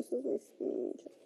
știu să vă spun niciodată.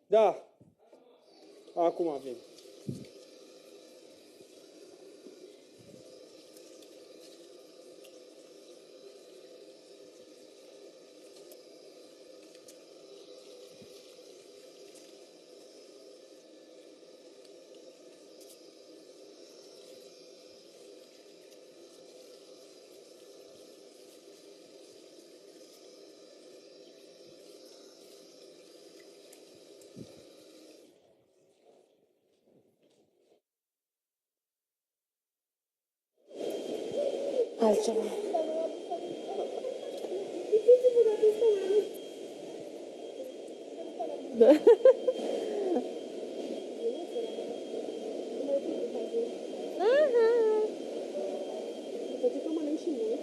Da. Acum vin. Altceva. Da. Poate că mănânc și noi.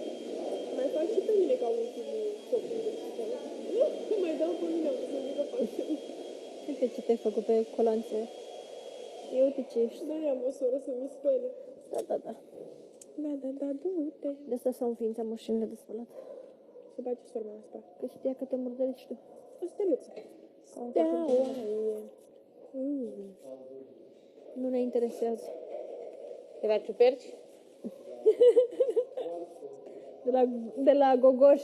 Mai fac și pe mine ca ultimul copil. Mai dau pe mine, o să zic că fac și eu. Uite ce te-ai făcut pe colanțe. Eu uite ce ești. Da, am o soră să mi spele. Da, da, da. Da, du-te. De asta s-au înființat mașinile de spălat. Se bage sora mea asta. Că știa că te murdărești tu. O steluță. Steaua Nu ne interesează. De la ciuperci? De la Gogoș.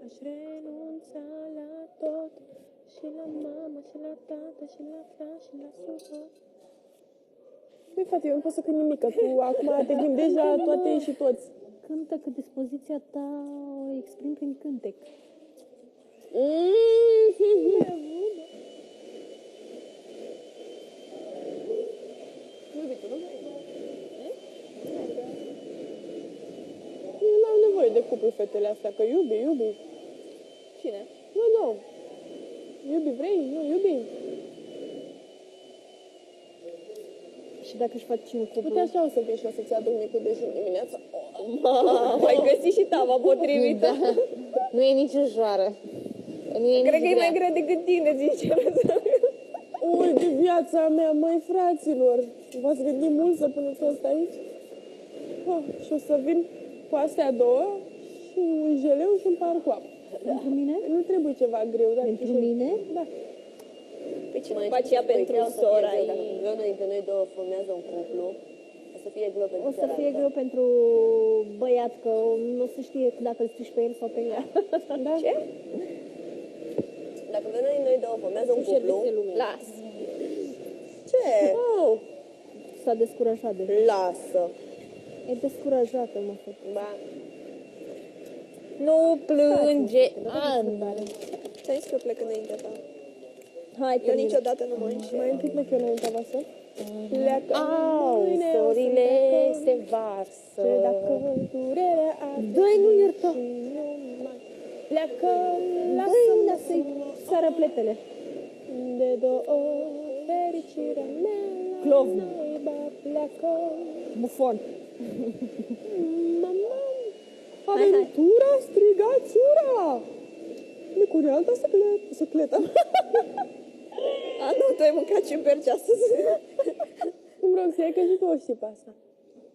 Aș renunța la tot. Și la mama, și la tata, și la frați, și la surori. Băi, frate, eu nu pot să cânt nimic, că tu acum te gândești la toate și toți. Cântă că dispoziția ta o exprim prin cântec. Iubitul, nu mai Eu n-am nevoie de cuplu, fetele astea, că iubi. Cine? Nu. Iubi, vrei? Nu, iubi. Și dacă își faci un cuplu... Uite așa o să fie și o să-ți aduc micul dejun dimineața. Ai găsit și tava potrivită. Da. Nu e nici ușoară. Cred că e mai grea decât tine, zice. Ui, de viața mea, măi, fraților. V-ați gândit mult să puneți asta aici? Și o să vin cu astea două și un jeleu și un par cu apă. Pentru mine? Nu trebuie ceva greu. Dar Pentru mine? Da. Pe ce mai faci ea pentru sora ei? Dacă între noi două formează un cuplu, o să fie greu pentru O să fie greu pentru băiat, că nu o să știe dacă îl strici pe el sau pe ea. Da? Ce? Dacă noi două formează un cuplu, Las. ce? Oh, s-a descurajat de... Lasă. E descurajată, mă, fete. Ba, Nu plânge, Ana. Ți-ai zis că plec înaintea ta. Hai, Eu niciodată nu mănânc. Mai întâi plec eu înaintea voastră. Pleacă Au, mâine, o să sorile plecăm. se varsă. Și dacă durerea Dă-i, nu iertă. pleacă, Dă-i lasă-mă mâna să-i sară pletele. de două fericirea mea la Clovn. naiba pleacă. Bufon. Mama, aventura striga țura! Micunealta secletă. A, nu, tu ai mâncat ciuperci astăzi. Îmi rog să iei că și tu o știi pe asta.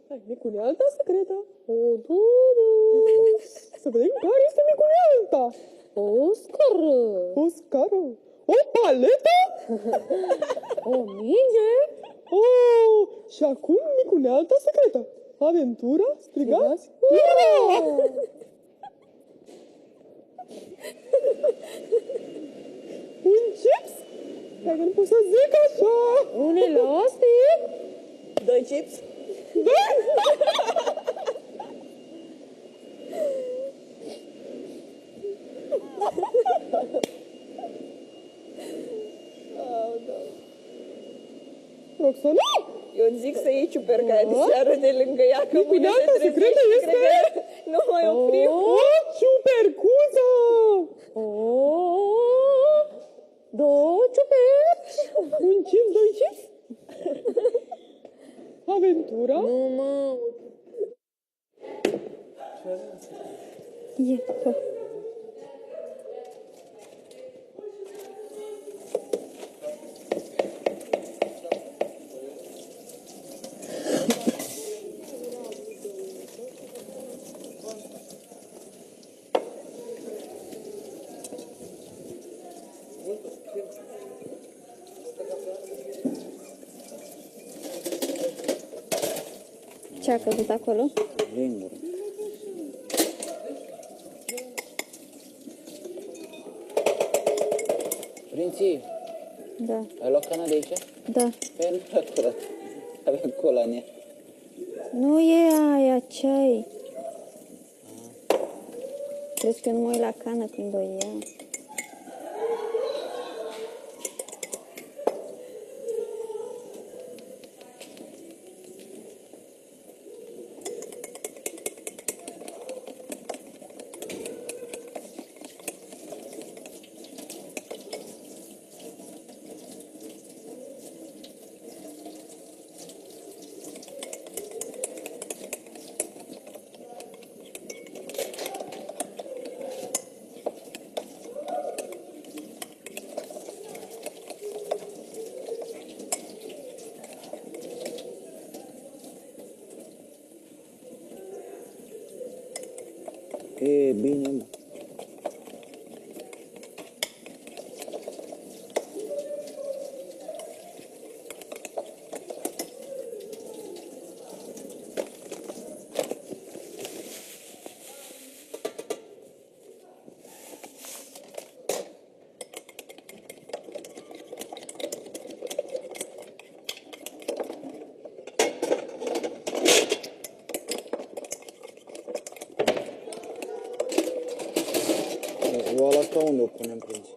Hai, micunealta secretă. O, Dudu. Să vedem care este micunealta. Oscar. O scară. O paletă? O minge. Oh, și acum micunealta secretă. Aventura strigați ura! Un chips? Dacă nu pot să zic așa. Un elastic. Doi chips. Roxana? Eu zic să iei ciuperca aia de seară de lângă ea, că mâine Micunealta te trezești secretă și este? cred că nu mai oprim. O ciupercuță! O, două ciuperci. Un chips, doi chips? Aventura? Nu, mă. E, fă. Ce a căzut acolo? Lingur. Prinții, Da, ai luat cana de aici? da. Pe nu era curat. Avea cola în ea. Nu e aia, ce-ai? Crezi că eu nu mă uit la cană când o iau? E bine, mă. Oala asta unde o punem, Prinții?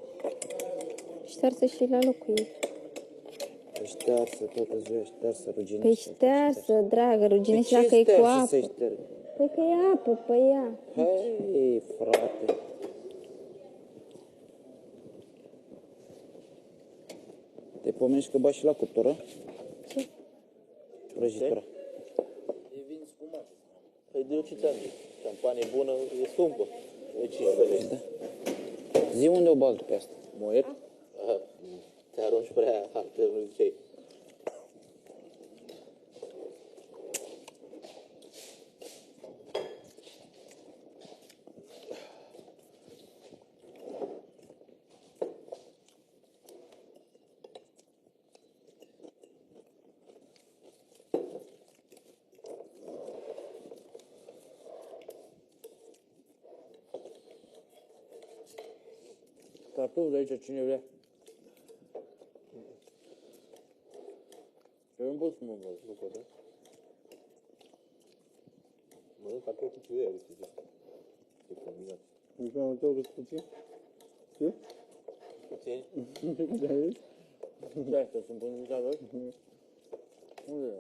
Ștearsă și la locul ei. Păi ștearsă, toată ziua, ștearsă, ruginește. Păi ștearsă, dragă, rugine și Păi dacă ce e cu ștearsă apă. să-i șterg? Păi că e apă pe ea. Hei, frate. Te pomenești că bagi și la cuptoră? Ce? Prăjitura. E vin sfumat. Păi de eu ce ți-am zis? Campanie bună e scumpă. E 15 lei. Zi unde o bag pe asta. Moet? Aha. Te arunci prea harte, nu zicei. Cartofi de aici, cine vrea? Eu nu pot să mă învăț, nu pot, da? Mănânc cartofi cu ciuiere, să zic. E combinat. Nici mai multe ori puțin? Puțin? Ce asta, sunt până în Unde e?